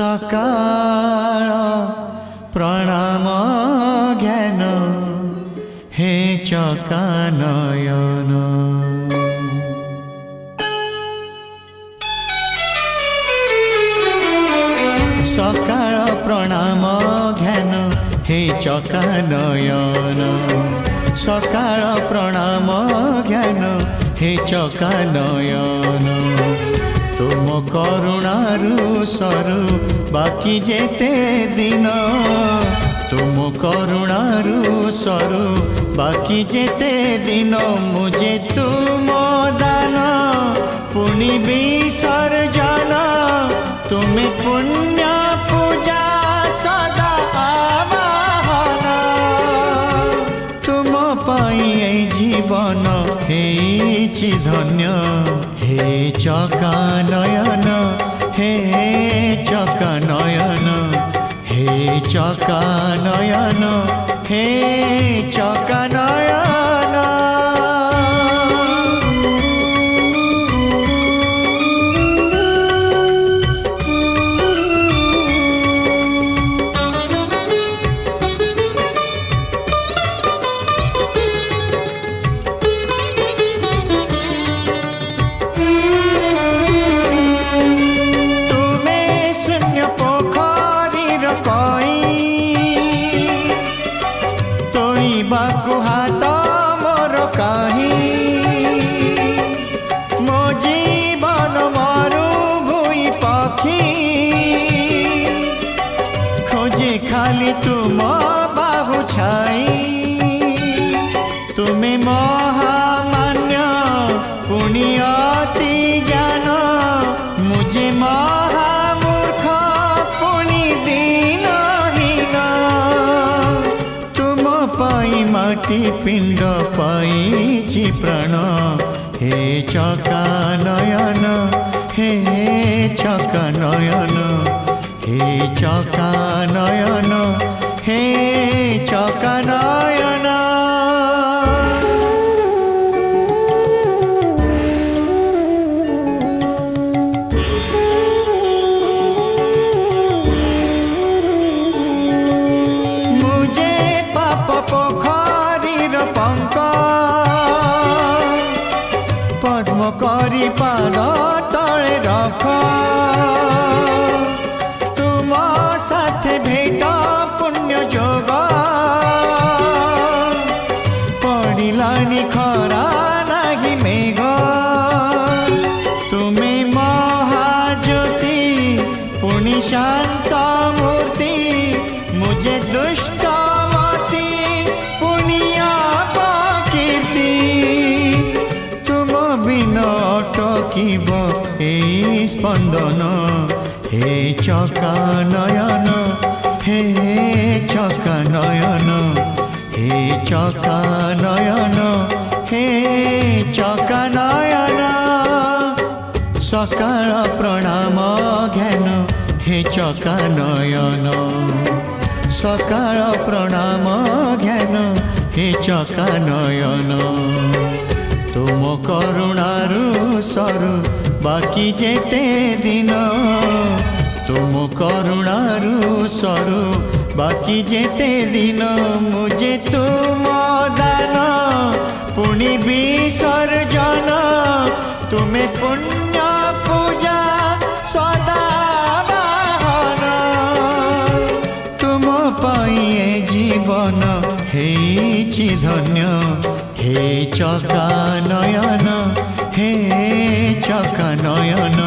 सकाळ प्रणाम ज्ञान हे चकानयन। सकाळ प्रणाम ज्ञान हे चकानयन। सकाळ प्रणाम ज्ञान हे चकानयन। तुम करुणारु सरु बाकी जेते दिन। तुम करुणारु सरु बाकी जेते दिन। मुझे तुम दान पुनि विसर्जन। तुम्हें पुण्य पूजा सदा आवाहन। तुम पाई जीवन हेछि धन्य। हे चकानयन हे चकानयन हे चकानयन हे चकानयन। हाथ मोर कहीं मो जीवन मरु भूई पखी। खोजे खाली तुम बाहु छाई। तुम्हें महामान्य पुण्य अति ज्ञान। मुझे महामूर्ख पुण्य दीनहीन। तुम पाई माटी पिंड पाई प्राण। हे चकानयन हे चकानयन हे चकानयन हे चकानयन। मुझे पाप पोखरीर पंक पद्म करी पाद तले रख। तुम साथे भेट पुण्य जोग पड़िलानी खरा नाही मेघ। तुम्हें महाज्योति पुण्य शांत मूर्ति। मुझे दुष्ट मति पुण्य कीर्ति। तुम बिन अटकिब ए स्पंदन। हे चकानयन हे चकानयन हे चकानयन हे चकानयन। सकाळ प्रणाम ज्ञान हे चकानयन। सकाळ प्रणाम ज्ञान हे चकानयन। तुम करुणारु सरु बाकी जेते दिन। तुम करुणारु सरु बाकी जेते दिन। मुझे तुम दान पुनि विसर्जन। तुम्हें पुण्य पूजा सदा आवाहन। तुम पाई जीवन हेछि धन्य। हे चकानयन हे चकानयन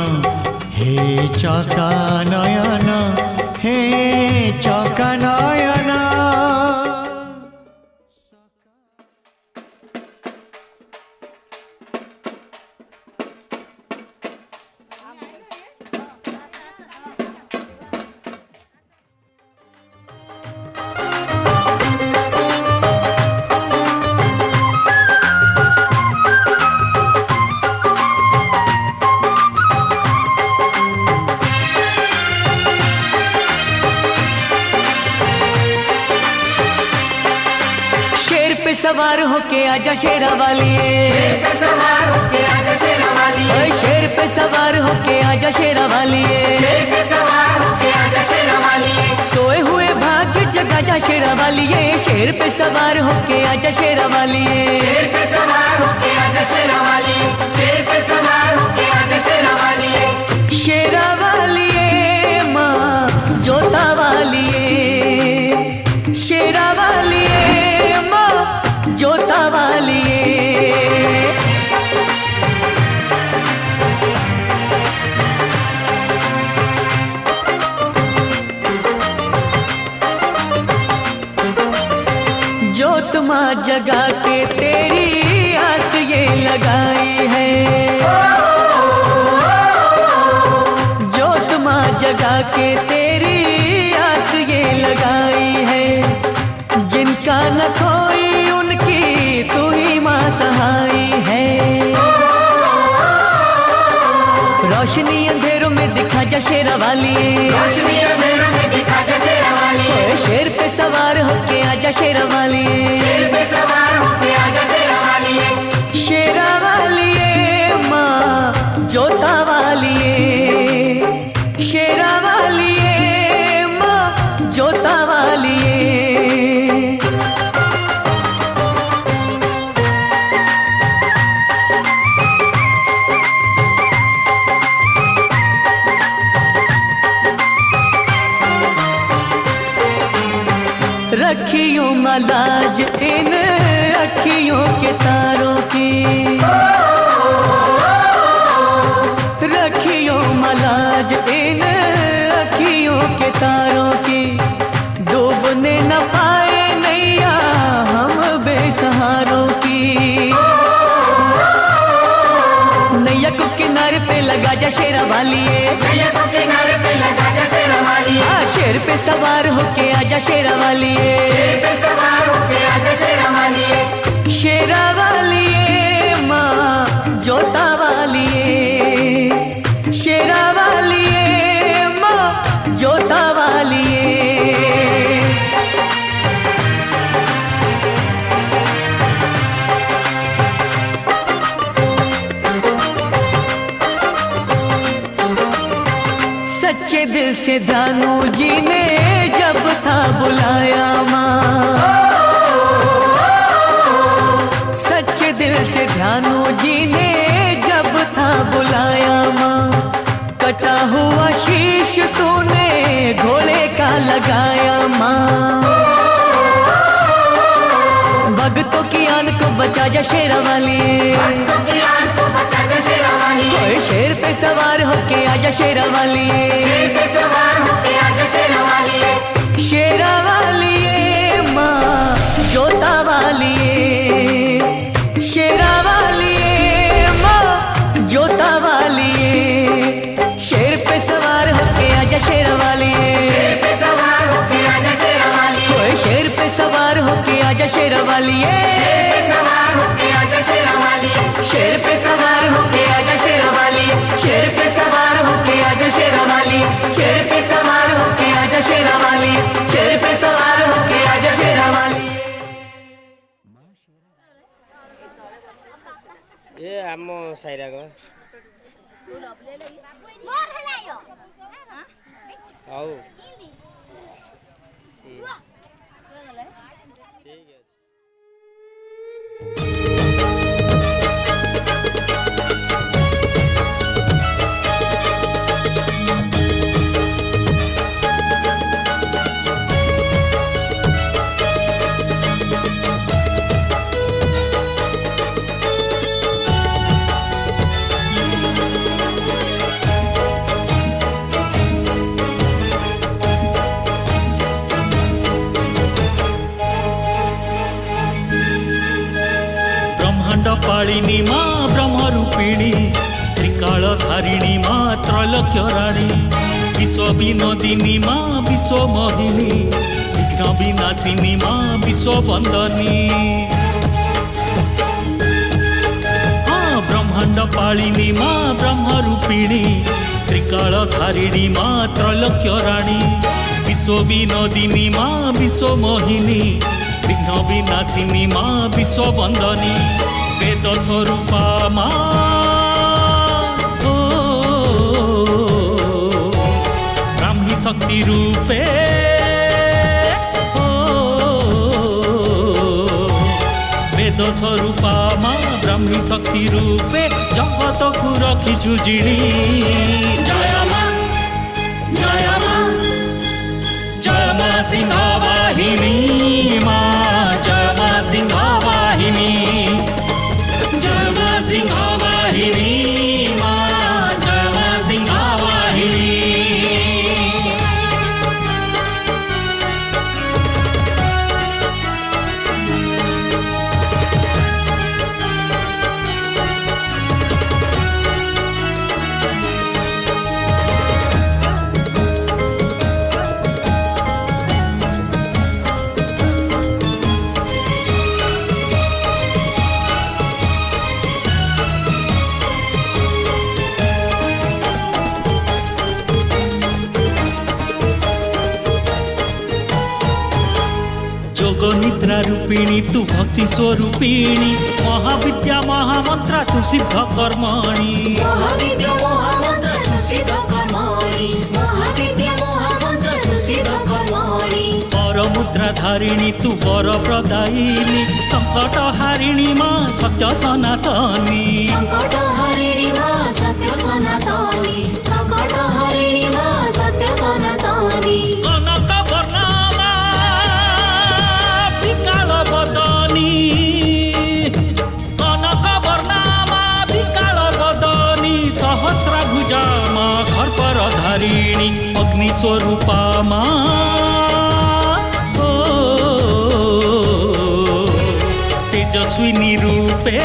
हे चकानयन हे चकानयन। सवार होके आजा शेरा वालिए, शेर पे सवार होके आजा शेरा वालिए, शेर पे सवार होके आजा शेरा वालिए, शेर पे सवार होके आजा शेरा वालिए, सोए हुए भाग्य जगा जा शेरा वालिए, शेर पे सवार होके आजा शेरा वालिए, शेर पे सवार होके आजा शेरा वालिए, शेर पे सवार होके आजा शेरा वालिए, शेरा वालिए माँ जोता वालिए, शेरा वालिए माँ जोता वालिए। जोत माँ जगा के तेरी आस ये लगाई है, जोत माँ जगा के तेरी आस ये लगाई है, जिनका न कोई उनकी तू ही माँ सहाई है, रोशनी अंधेरों में दिखा जा शेरा वालिए, रोशनी अंधेरों में दिखा जा शेरा वालिए, शेर पे सवार होके आजा शेरा वालिए, शेर पे सवार होके आजा शेरा वालिए, शेरा वालिए माँ जोता वालिए, शेरा वालिए माँ जोता वालिए। रखियो मलाज इन अखियों के तारों की, रखियो मलाज इन अखियों के तारों की, डूबने न पाए नैया हम बेसहारों की, नैया को किनारे पे लगा जा शेरा वालिए, नैया को किनारे पे लगा जा शेरा वालिए, शेर पे सवार होके आजा शेरा वालिए, शेर पे सवार होके आजा शेरा वालिए, शेरा वालिए माँ जोता वालिए, शेरा वालिए माँ जोता वालिए। सच्चे दिल से दानू जी ने जब था बुलाया माँ, सच्चे दिल से ध्यानू जी ने जब था बुलाया माँ, कटा हुआ शीश तूने घोड़े का लगाया माँ, भक्तों की आन को बचा जा शेरा वालिए, भक्तों की आन को बचा जा शेरा वालिए, शेर पे सवार होके आजा शेरा वालिए, शेर पे सवार होके आजा शेरा वालिए, शेरा वालिए माँ जोता वालिए, शेरा वालिए माँ जोता वालिए, शेर पे सवार होके आजा शेरा वालिए, शेर पे सवार होके आजा शेरा वालिए, शेर पे सवार होके आजा शेरा वालिए, शेर पे सवार होके आजा शेरा वालिए, शेर पे सवार होके आजा शेरा वालिए, शेर पे सवार होके आजा शेरा वालिए, शेर पे सवार होके आजा शेरा वालिए, शेर पे सवार होके आजा शेरा वालिए। ये आमो साइरा को आओ ठीक है। पालिनी माँ ब्रह्मरूपिणी त्रिकाल धारिणी माँ त्रैलोक्य राणी विश्व विनोदिनी माँ विश्व मोहिनी विघ्न विनाशिनी माँ विश्व वंदनी हाँ ब्रह्मांड पालिनी माँ ब्रह्मरूपिणी त्रिकाल धारिणी माँ त्रैलोक्य राणी विश्व विनोदिनी माँ विश्व मोहिनी विघ्न विनाशिनी विनाशिनी माँ विश्ववंदनी वेद स्वरूपा माँ ब्राह्मी शक्ति रूपे वेद स्वरूपा माँ ब्राह्मी शक्ति रूपे जगत को रखिछु जिणी जय माँ जय माँ जय माँ सिंह वाहिनी माँ जय माँ सिंह वाहिनी जय माँ सिंह वाहिनी माँ जय माँ सिंह वाहिनी निद्रा रूपिणी तू भक्ति स्वरूपिणी महाविद्या महामंत्रा तू सिद्ध कर्मणि महाविद्या महामंत्र तू सिद्ध कर्मणि महाविद्या महामंत्र तू सिद्ध कर्मणि परमुद्रा धारिणी तू वर प्रदायिनी संकट हारिणी माँ सत्य सनातनी संकट हरिणी माँ सत्य सनातनी संकट हरिणी माँ सत्य सनातनी कनक वर्णमा विकाल बदनी कनक वर्णमा विकाल बदनी सहस्र भुजा माँ खर्पर धारिणी अग्नि स्वरूपा तेजस्विनी रूपे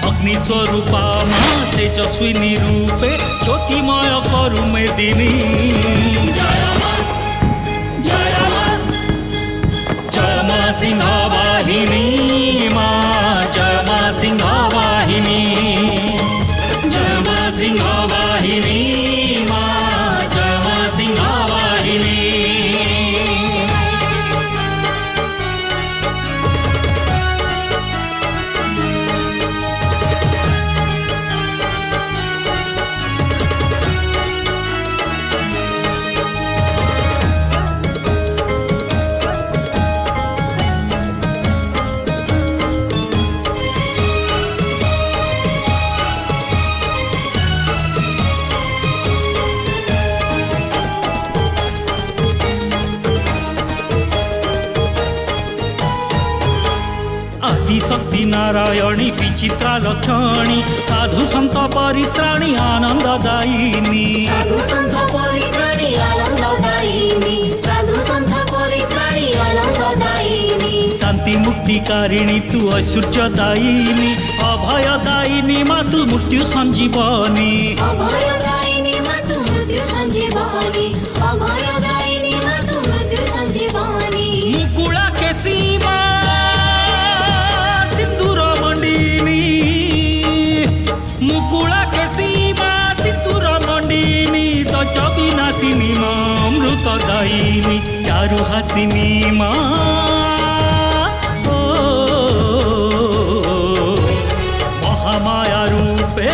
अग्नि स्वरूपा माँ तेजस्विनी रूपे ज्योतिमय करु मेदिनी जय माँ जय माँ जय माँ सिंह वाहिनी माँ जय माँ सिंह वाहिनी जय माँ सिंह वाहिनी माँ जय माँ सिंह वाहिनी शक्ति नारायणी विचित्रा लक्षणी साधु संत परित्राणी आनंददायिनी साधु संत परित्राणी आनंददायिनी साधु संत परित्राणी आनंददायिनी शांति मुक्तिकारिणी तू ऐश्वर्यदायिनी अभयदायिनी माँ तू मृत्यु संजीवनी अभयदायिनी माँ तू मृत्यु संजीवनी अभयदायिनी माँ तू मृत्यु संजीवनी मुकुला केसी माँ मुकुला के सीमा सिंदूर मंडिनी दज विनाशिनी माँ अमृतदायिनी चारु हासिनी माँ महामाया रूपे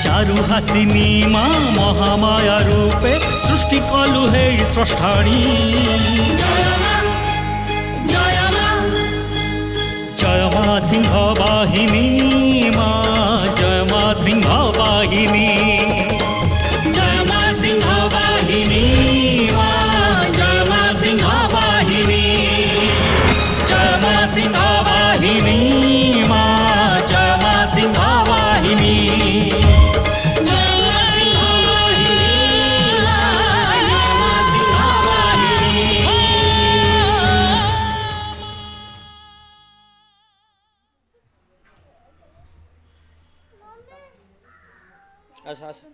चारु हासिनी माँ महामाया रूपे सृष्टि कलु हे स्रष्टाणी जय माँ सिंह वाहिनी माँ जय माँ सिंह वाहिनी जय माँ सिंह वाहिनी माँ जय माँ सिंह वाहिनी जय माँ सिंह वाहिनी माँ जय माँ सिंह वाहिनी जय माँ सिंह वाहिनी माँ जय माँ सिंह वाहिनी। अच्छा अच्छा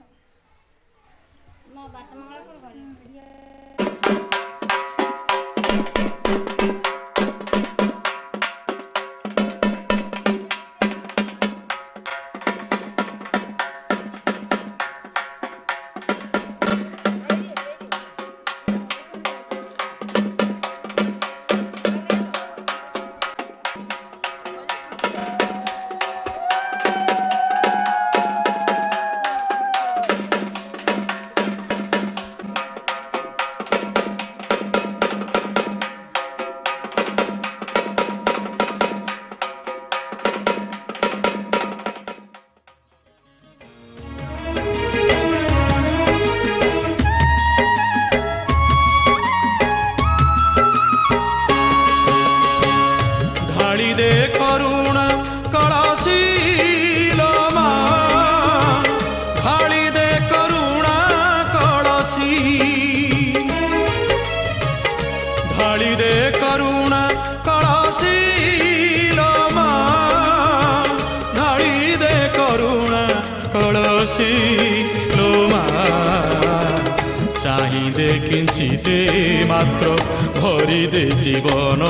बसी लो माँ चाहिदे किंचिते मात्र भरी दे जीवन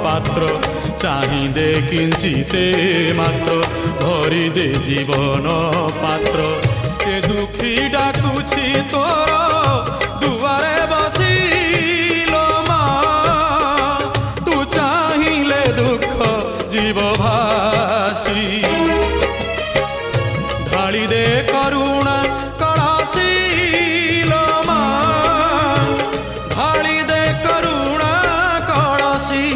पात्र चाहिदे किंचिते मात्र भरी दे जीवन पात्र ए दुखी डाकुछि तोर दुआरे बसी लो माँ तू चाहिले दुख जीव भासी ढाली दे करुणा कळासी लो माँ ढाली दे करुणा कळासी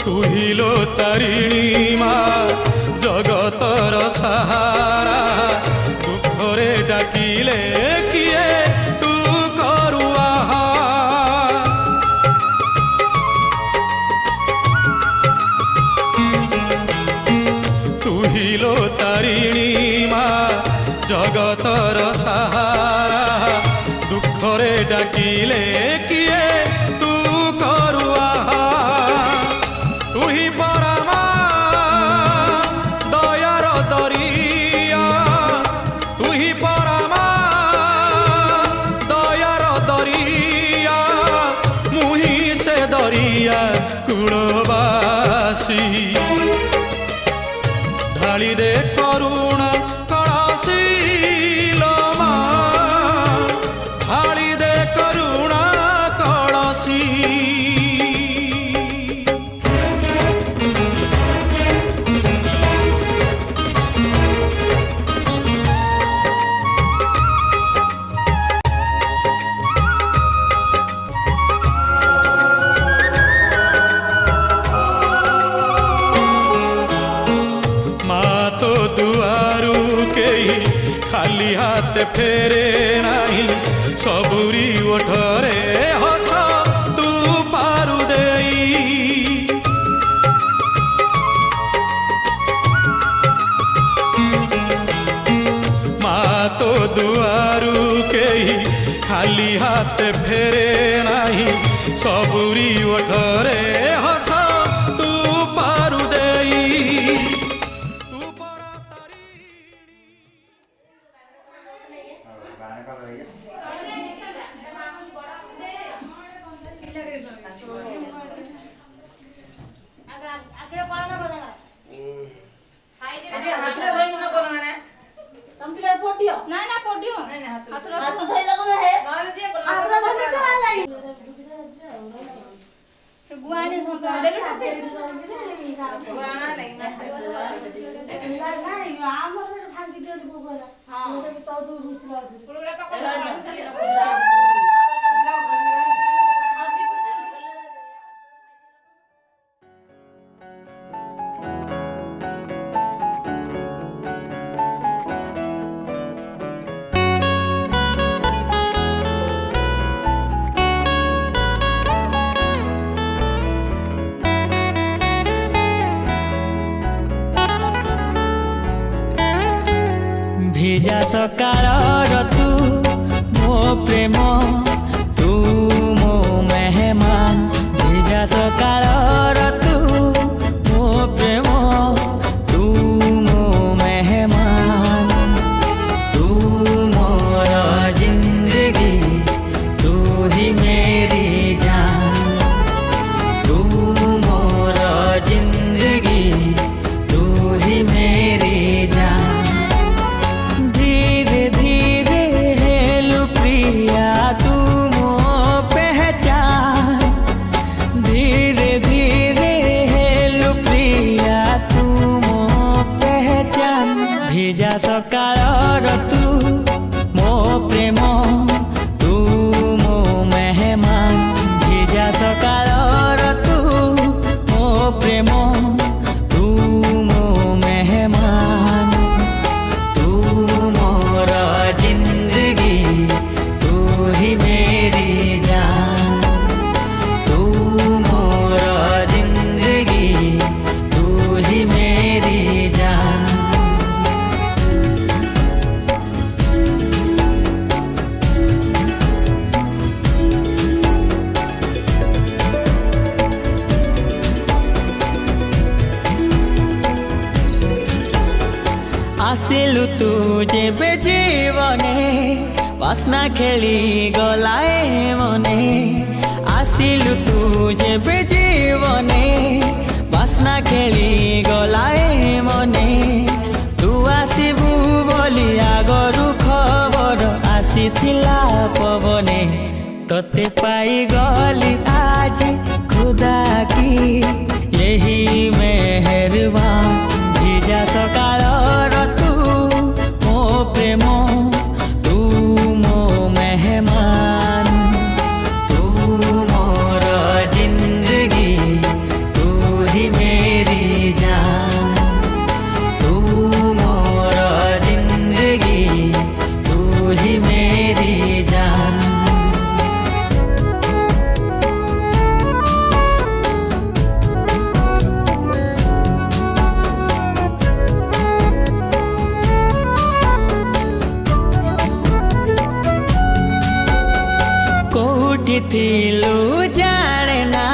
तुहिलो तारिणी माँ जगतर सहारा दुखरे डाकिले किए तू करुआ तुहिलो तारिणी माँ जगतर सहारा दुखरे डाकिले किए तू करुआ तुही परमा दयार दरिया तुही परमा दयार दरिया मुही से दरिया कूलवासी ढाली दे करुणा कळासी लो माँ ढाली दे करुणा कळासी तो दुआरू केही खाली हाथ फेरे नाही सबुरी ओठरे हस तू पारु देई माँ तो दुआरू केही खाली हाथ फेरे नाही सबुरी ओठरे हस तू पारु देई भेजा सकार तू मो प्रेम तू मो मेहमान भेजा सकार तू मो प्रेम तू मो मेहमान तू मोर जिंदगी तू ही मेरी जान तू मोर जिंदगी तू ही मेरी जान धीरे धीरे हेलु प्रिया तू मो पहचान धीरे धीरे हेलु प्रिया तू मो पहचान भेजा सकार तू मो प्रेम तू मो मेहमान भेजा सकार तू मो प्रेम तू मो मेहमान तू मोर जिंदगी तू ही मेरी जान तू मोर जिंदगी तू आसिलु तू जेबे जीवने बास्ना खेली गलाए मने आसिलु तू जेबे जीवने बास्ना खेली गलाए मने तू आसिबु बोली आगरु खबर आसीथिला पवने तोते पाई गली आज खुदा की यही मेहरबान भिजा सकाल तू मो प्रेम तू मो मेहमान तू मोर जिंदगी तू ही मेरी जान तू मोर जिंदगी तू ही मेरी जान थिलु जाने ना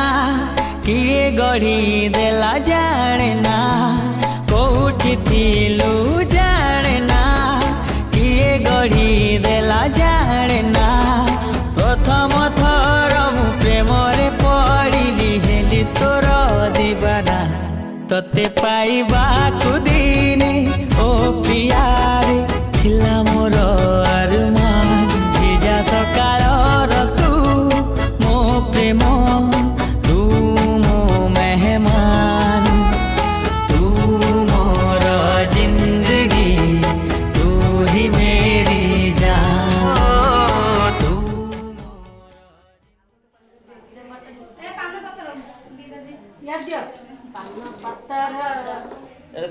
किए गढ़ी देला जाने ना कोठी थिलु जाने ना किए गढ़ी देला जाने ना प्रथम थर मु प्रेम रे पड़िली हेली तोर दीवाना तोते पाइबा कुदिने ओ प्रियारे थिला मोर अरमान भिजा सकाल प्रेम तू मो मेहमान तू मोर जिंदगी तू ही मेरी जान तू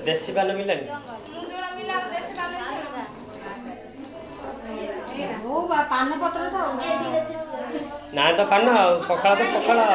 देसी पान मिलानी पान पत्र ना तो पान पखाड़ा तो पखाड़ा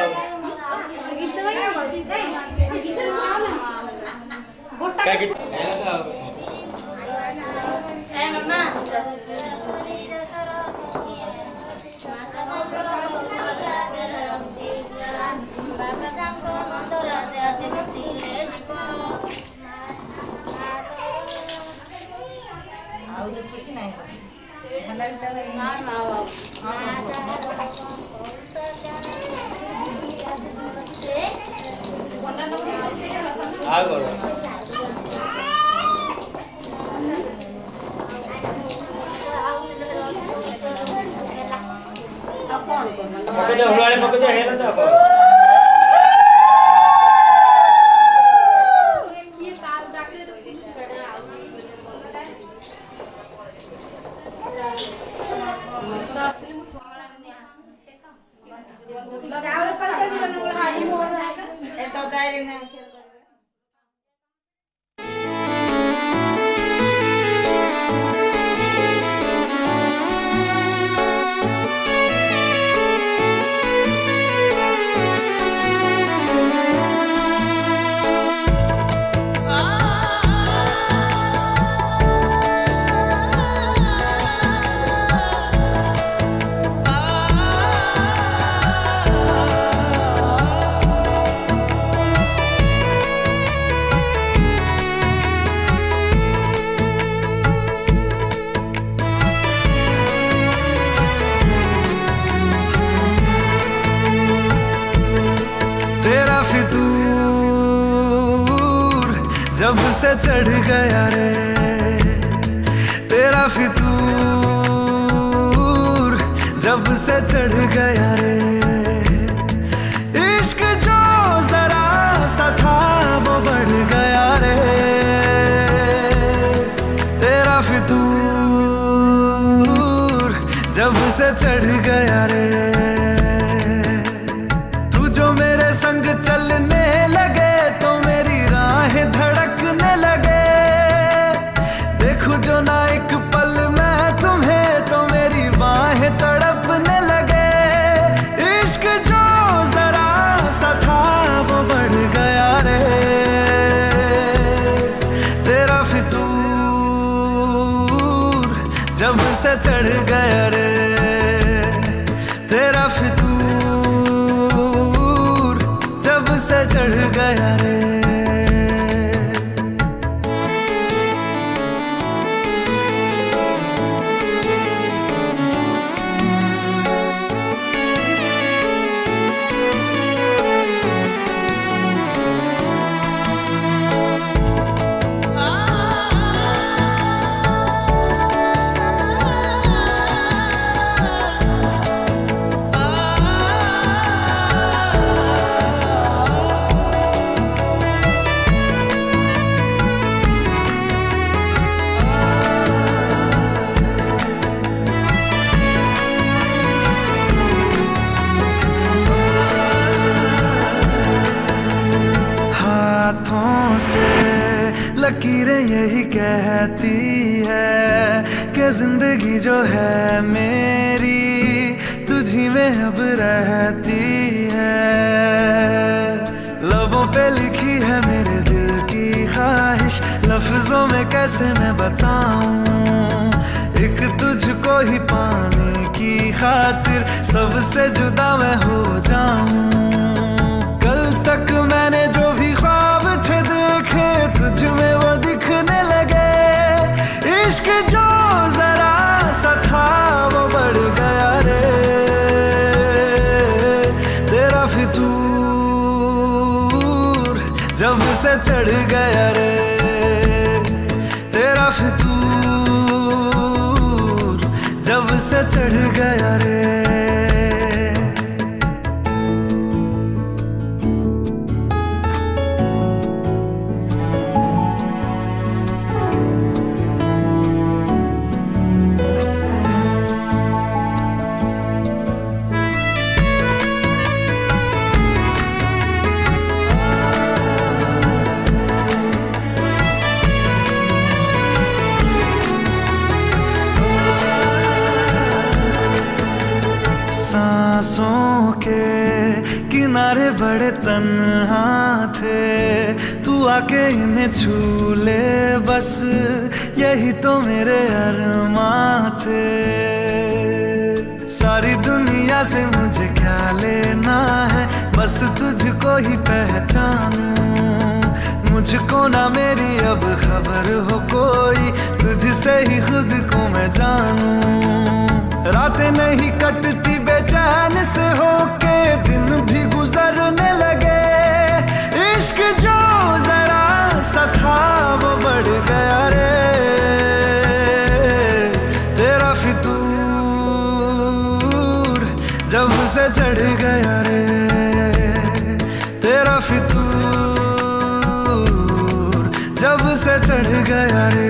जब से चढ़ गया रे तेरा फितूर जब से चढ़ गया रे इश्क जो जरा सा था वो बढ़ गया रे तेरा फितूर जब से चढ़ गया रे तू जो मेरे संग चलने लगे तो मेरी राहें धड़कने लगे देखो जो ना एक पल मैं तुम्हें तो मेरी बाहें तड़पने लगे इश्क जो जरा सा था वो बढ़ गया रे तेरा फितूर जब से चढ़ गया रे तेरा फितूर जब से चढ़ गया रे से लकीरें यही कहती है कि जिंदगी जो है मेरी तुझी में अब रहती है। लबों पे लिखी है मेरे दिल की ख्वाहिश, लफ्जों में कैसे मैं बताऊं, एक तुझको ही पाने की खातिर सबसे जुदा मैं हो जाऊं। कल तक मैंने जो भी ख्वाब थे देखे तुझ में वो दिखने लगे, इश्क जो जरा सा था वो बढ़ गया रे, तेरा फितूर जब से चढ़ गया रे, तेरा फितूर जब से चढ़ गया रे। सांसों के किनारे बड़े तन्हा थे, तू आके इन्हें छू ले बस यही तो मेरे अरमां थे। सारी दुनिया से मुझे क्या लेना है, बस तुझको ही पहचानूं, मुझको ना मेरी अब खबर हो कोई, तुझसे ही खुद को मैं जानूं। रातें नहीं कटती बेचैन से होके दिन भी गुजरने लगे, इश्क जो जरा सा था वो बढ़ गया रे, तेरा फितूर जब से चढ़ गया रे, तेरा फितूर जब से चढ़ गया रे।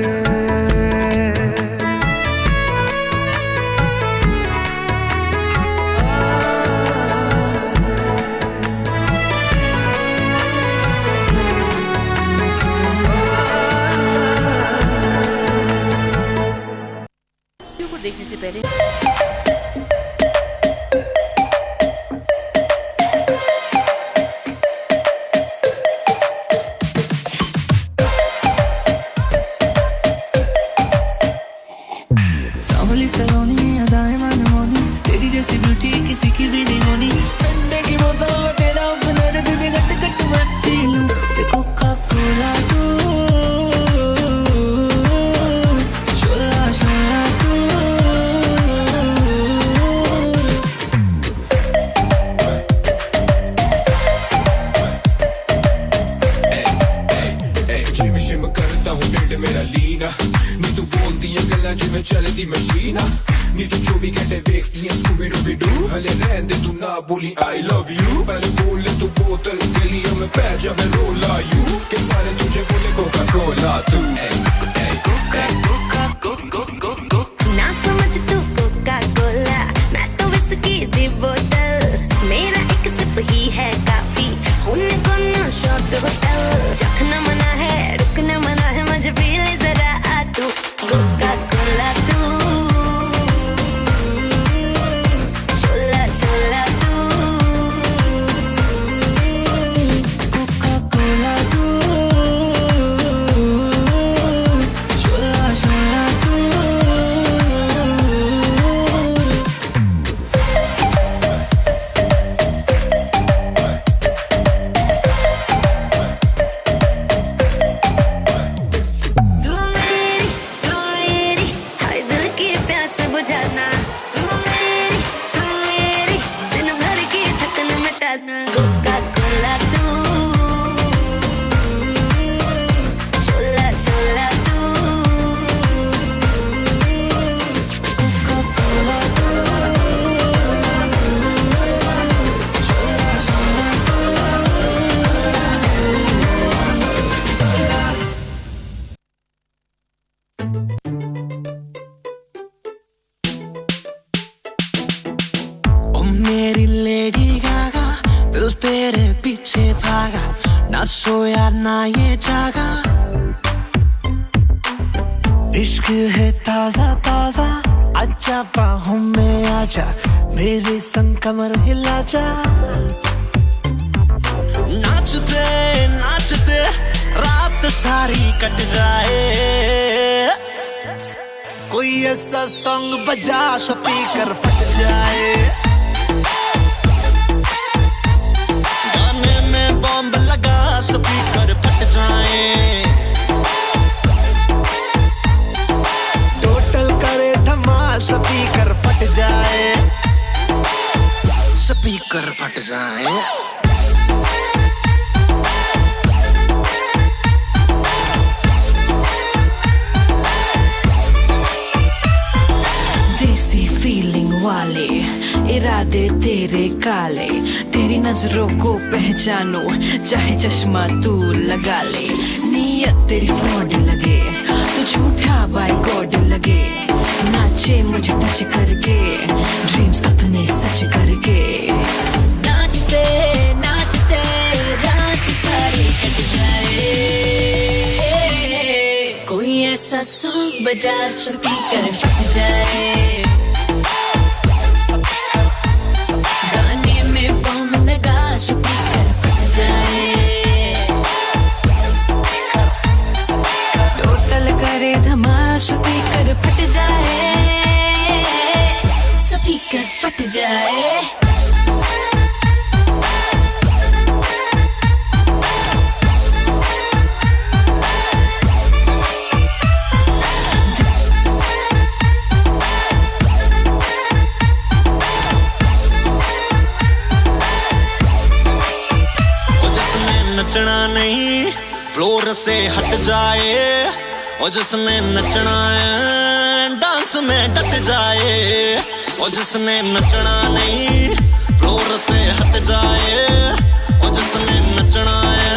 देखने से पहले सांवली सलोनी अदाएं मनमोनी, तेरी जैसी ब्यूटी किसी की भी नहीं होनी, ठंडे की बोतल में तेरा अपना तुझे गट गट मत पी लूं, कोका कोला तू शोला शोला तू। जिम शिम करता हूँ ढिड मेरा लीना, नी तू बोलती है गल्ला जिवें चलदी मशीन, नी तू 24 घंटे देखती है स्कूबी डूबी डू, हले रहन दे तू ना बोली आई लव यू, पहले बोल तू बोतल के लिए मैं पै जा मैं रोला यू, के सारे तुझे बोले कोका कोला तू। कोका कोका कोको कोको ना समझ तू कोका कोला, मैं तो विस्की दी बोतल, मेरा एक सिप ही है काफी, उनको ना शॉट होटल, चखना मना है रुकना मना है, मुझे पी ले जरा आ तू कोका कोला तू, शोला शोला तू, कोका कोला तू ना ये जागा, इश्क है ताजा ताजा, आजा बाहों में आजा, मेरे संग कमर हिला जा। नाचते नाचते रात सारी कट जाए, कोई ऐसा सॉन्ग बजा स्पीकर फट जाए, गाने में बॉम्ब लगा स्पीकर फट जाए, टोटल करे धमाल स्पीकर फट जाए, स्पीकर फट जाए। देसी फीलिंग वाले इरादे तेरे काले, तेरी नजरों को पहचानो चाहे चश्मा तू लगा ले, नीयत तेरी फ्रॉड लगे तो झूठा बाय गॉड लगे, नाचे मुझे टच करके ड्रीम्स अपने सच करके, नाचते नाचते रात सारी कट जाए, कोई ऐसा सॉन्ग बजा स्पीकर फट जाए, गाने में बॉम्ब लगा स्पीकर फट जाए, टोटल करे धमाल स्पीकर फट जाए, स्पीकर फट जाए। नचना नहीं फ्लोर से हट जाए, और जिसने नचना है डांस में डट जाए, और जिसने नचना नहीं फ्लोर से हट जाए, और जिसने नचना है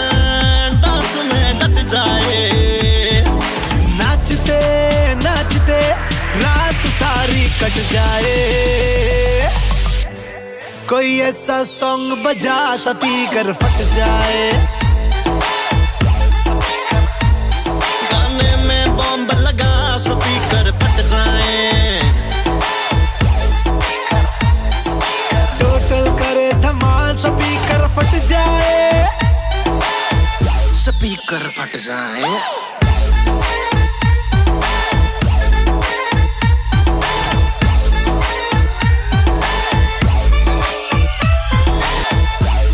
डांस में डट जाए, नाचते नाचते रात सारी कट जाए, कोई ऐसा सॉन्ग बजा स्पीकर फट जाए, गाने में बॉम्ब लगा स्पीकर फट जाए, टोटल करे धमाल स्पीकर फट जाए, स्पीकर फट जाए।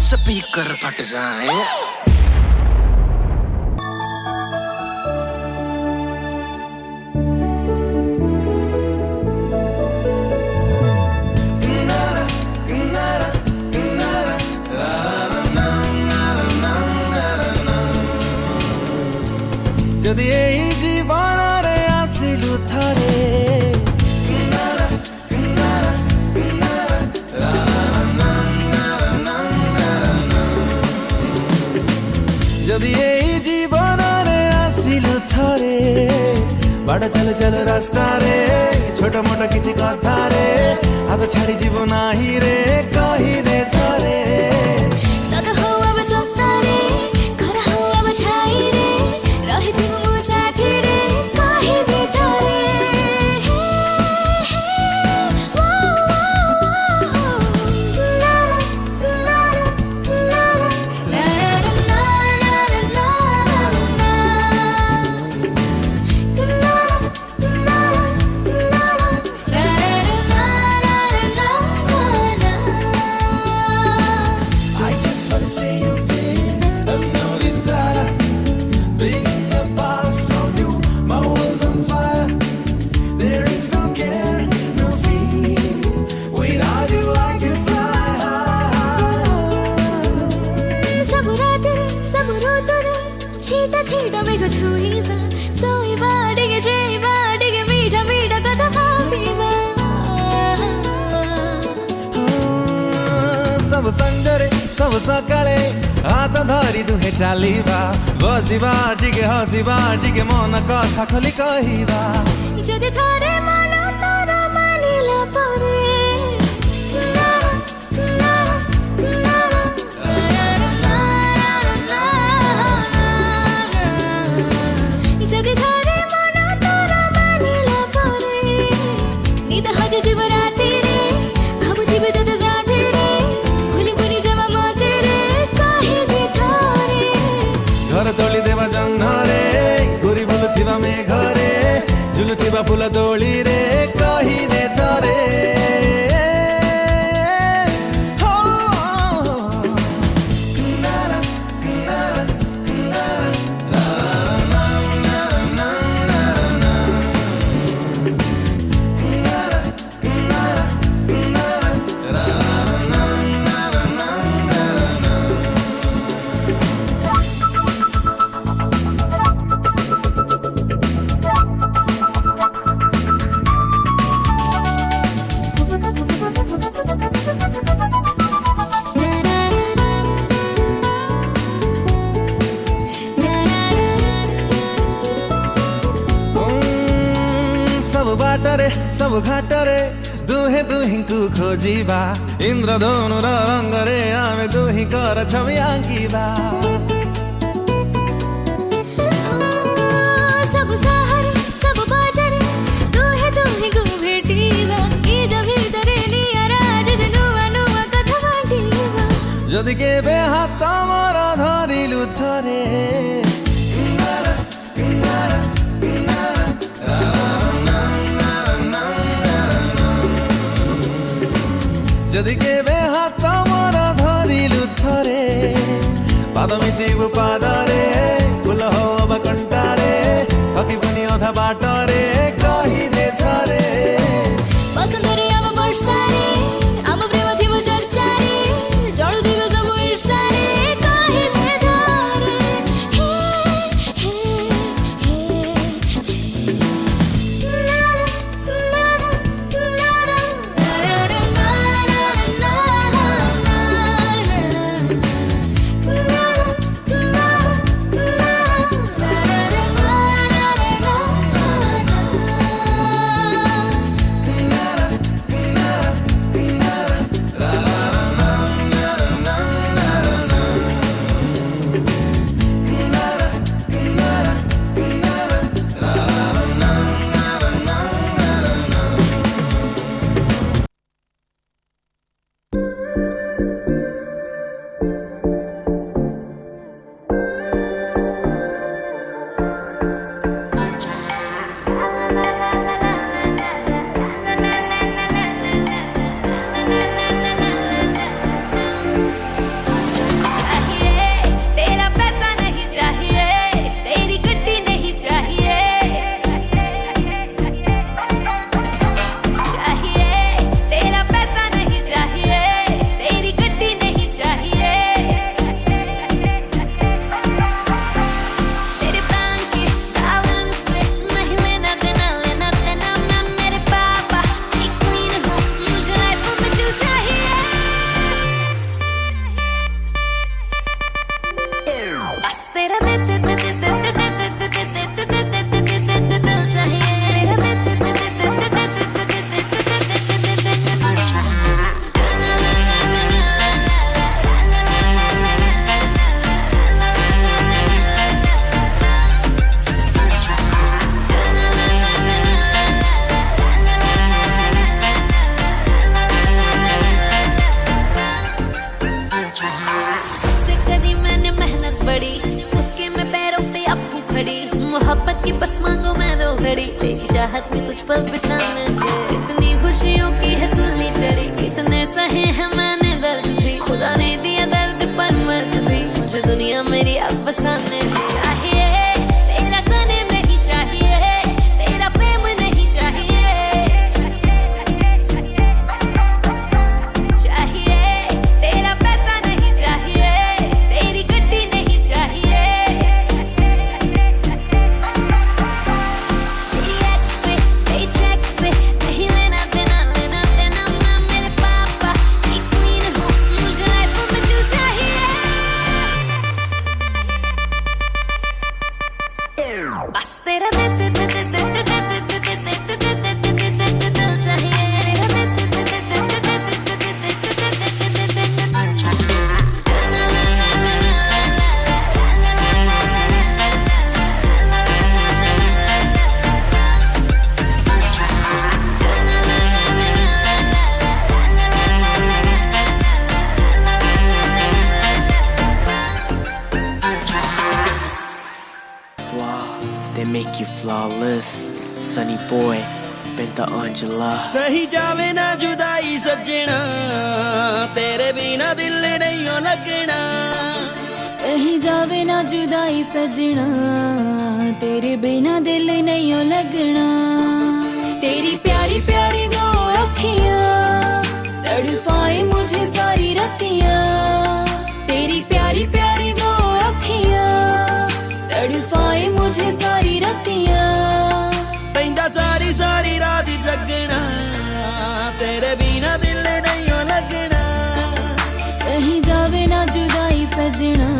स्पीकर फट जाए। যদি এই জীবনরে আসিলু থরে, যদি এই জীবনরে আসিলু থরে, বাড়া চলো চলো রাস্তারে, ছোট মোটো কিছু কথারে হাত ছাড়ি জীব নাহি রে, কহি দে থরে सब संगरे सब सकाळे हात धरी दुहे चालिबा, बसिबा टिके हसिबा टिके मन कथा खोली कहिबा, जदि थरे मन तोर मानिला परे ଥିବା ମେଘରେ ଝୁଲୁଥିବା ଫୁଲ ଦୋଳିରେ କହିଦେ ଥରେ ସବୁ ଘାଟରେ ଦୁହେଁ ଦୁହିଁଙ୍କୁ ଖୋଜିବା ଇନ୍ଦ୍ରଧନୁର ରଙ୍ଗରେ ଆମେ ଦୁହିଁଙ୍କର ଛବି ଆଙ୍କିବା ସବୁ ସହରେ ସବୁ ବଜାରେ ଦୁହେଁ ଦୁହିଁଙ୍କୁ ଭେଟିବା ନିଜ ଭିତରେ ନିଆରା ଯଦି ନୂଆ ନୂଆ କଥା ବାଣ୍ଟିବା ଯଦି କେବେ ହାତ ମୋର ଧରିଲୁ ଥରେ ଯଦି କେବେ ହାତ ମୋର ଧରିଲୁ ଥରେ ପାଦ ମିଶିବୁ ପାଦରେ ଫୁଲ ହବ କଣ୍ଟାରେ ଥକିବୁନି ଅଧା ବାଟରେ କହିଦେ ଥରେ ବସନ୍ତରେ ଆମ ବର୍ଷାରେ ଆମ ପ୍ରେମ ଥିବ ଚର୍ଚ୍ଚାରେ ଜଳୁଥିବ ସବୁ ଈର୍ଷାରେ କହିଦେ ଥରେ ହେ ହେ ହେ मोहब्बत की बस मांगो मैं दो घड़ी तेरी चाहत में कुछ पल बिताने दे इतनी खुशियों की है सुली चढ़ी इतने सहे हैं मैंने दर्द भी खुदा ने दिया दर्द पर मर्द भी मुझे दुनिया मेरी अब बसाने दे चाहिए तेरा सने में ही चाहिए तेरा प्रेम नहीं चाहिए चाहिए तेरा पैसा नहीं चाहिए तेरी गड्डी नहीं चाहिए they make you flawless. Sunny boy, Binta Angela. सही जावे ना जुदाई सजना, तेरे बिना दिल नहीं हो लगना. सही जावे ना जुदाई सजना, तेरे बिना दिल नहीं हो लगना. तेरी प्यारी प्यारी दो अखियां तड़पाए मुझे सारी रतियां. तेरी प्यारी प्यारी दो अखियां तड़पाए मुझे सारी रतियां. पैंदा सारी सारी रात जगना, तेरे बिना दिल नहीं हो लगना. सही जावे ना जुदाई सजना,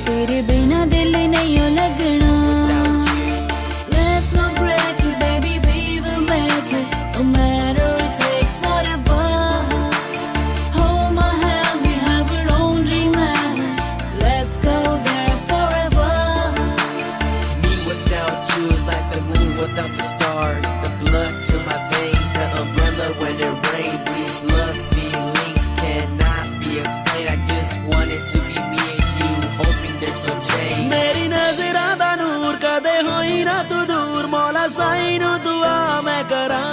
तेरे बिना दिल नहीं हो लगना. Let's not break it, baby, we will make it. No matter it takes whatever. Hold my hand, we have our own dreamland. Let's go there forever. Me without you is like the moon without the stars. The blood to my veins, the umbrella when it rains. These love feelings cannot be explained. I just want it to be me and you, hoping there's no change. मेरी नजरा दा नूर कदे होई ना तू दूर, मौला साईं नू दुआ मैं करा.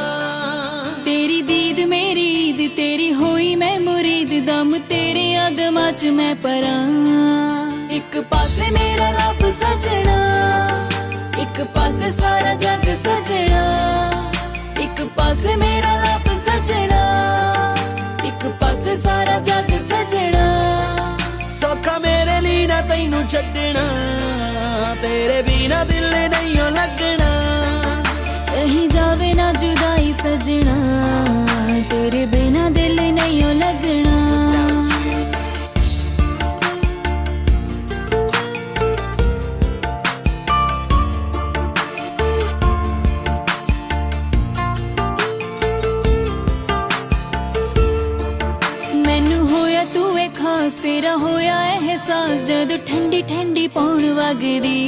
तेरी दीद मेरी ईद, तेरी होई मैं मुरीद, दम तेरे अदमां च मैं परां. एक पासे मेरा रब सजना, एक पासे सारा जग सजना. एक पासे मेरा रब सजना, एक पासे सारा जग सजना. सौखा मेरे लिए ना तैनू छड्डना, तेरे बिना दिल नहीं हो लगना. सही जावे ना जुदाई सजना, तेरे बिना दिल नहीं हो लगना. मैनू होया तू ए खास, तेरा होया एहसास जद ठंडी ठंडी पौन वगदी.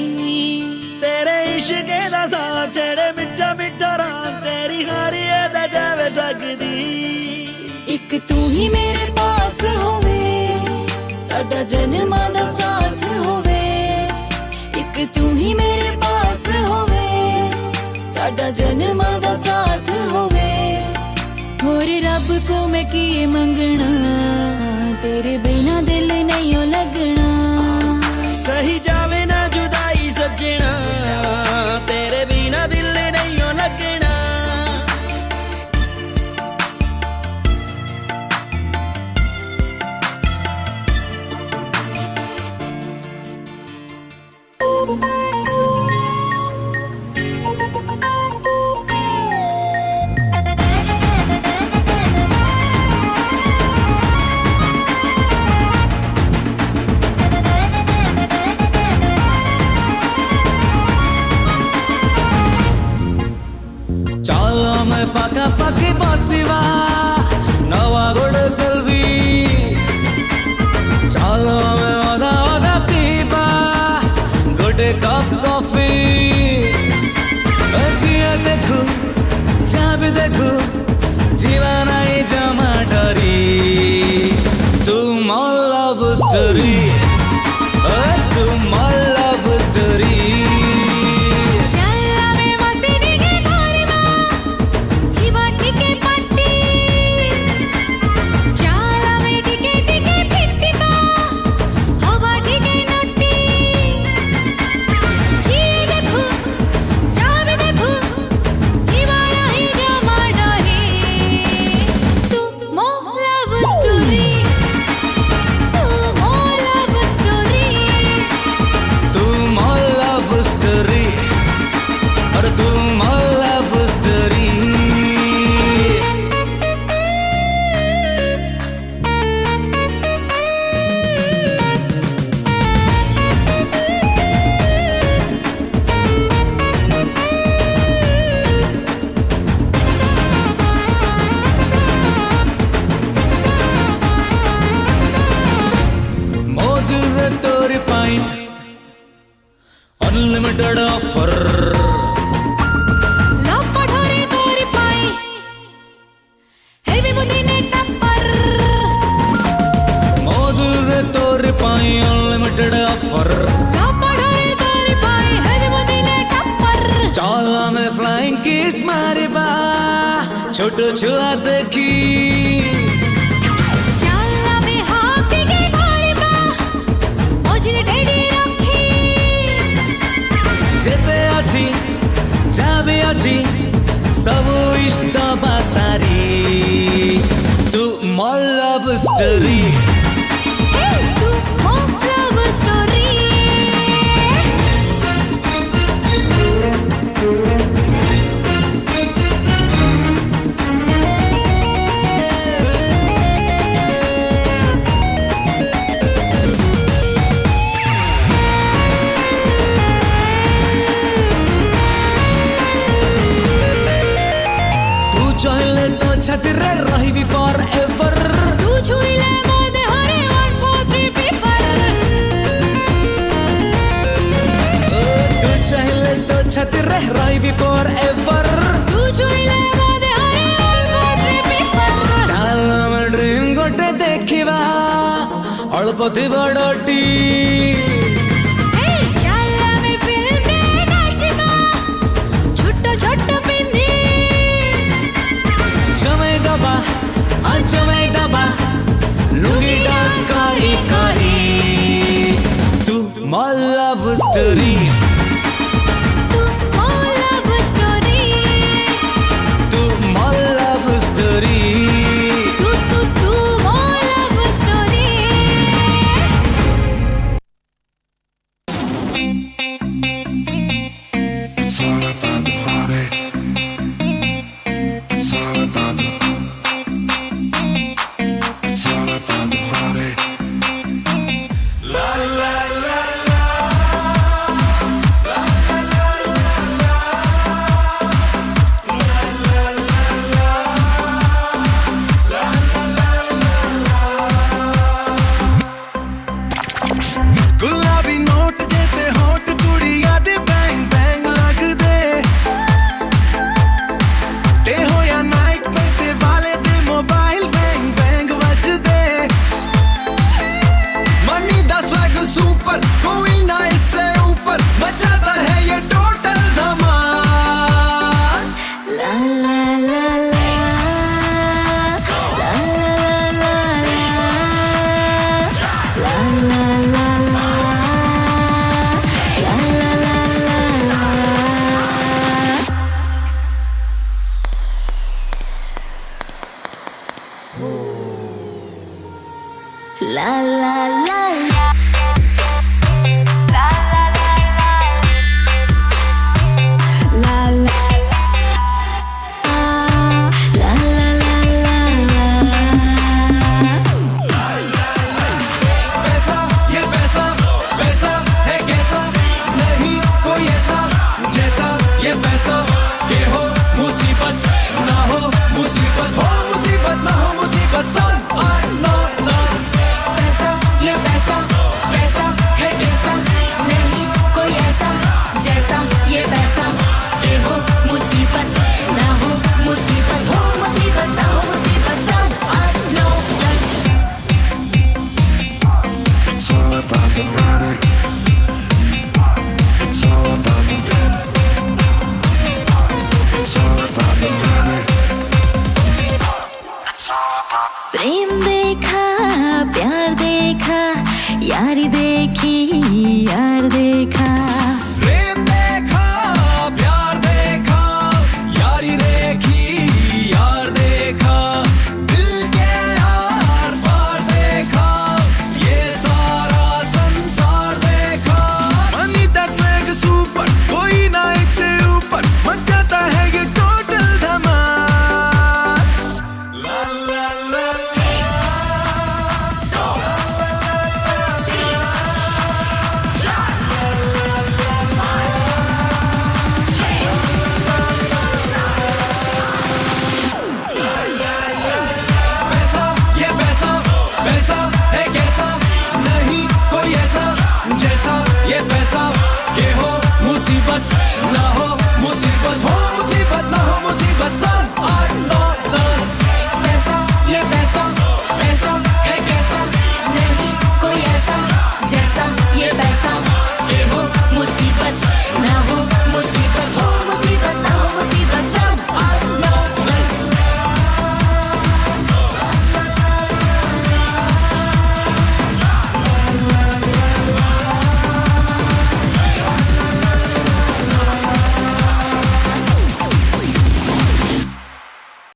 तेरे इश्क दा साथ चढ़े मिठा मिठा रात, तेरी हारी दा जावे ठगदी. एक तू ही मेरे पास होवे, साडा जन्मां दा साथ होवे. एक तू ही मेरे पास होवे, साडा जन्मां दा साथ होवे. होर रब को मैं किए मंगना, तेरे बिना दिल नहीं हो लगना. सही जावे ना जुदाई सजना, तेरे बिना दिल नहीं हो लगना. चालो मैं पाका पाकी बसिवा, नवा गोड सेल्फी. चालो मैं ओदा ओदा पीबा, गोटे कप कॉफी. जिया देखू चाबी देखू, जीवा नहीं जमा डरी. तू मोर लव स्टोरी, तू more love story. Unlimited offer. लापठोरे तोरी पाई, हेवी बुदीने टप्पर. मोदुल रे तोरी पाई unlimited offer. लापठोरे तोरी पाई, हेवी बुदीने टप्पर. चल आमे फ्लाइंग किस मारिबा छोट छुआ देखी जेते अछि जाबे अछि सब इष्ट बासारी तू मोर लव स्टोरी छत रे रही फॉर एवर तू छुईले मोदे हरे 1 4 3 पेपर तू चाहिले तो छत रे रही फॉर एवर तू छुईले मोदे हरे 1 4 3 पेपर चल हम ड्रीम गोटे देखिबा अल्प थी बड़टी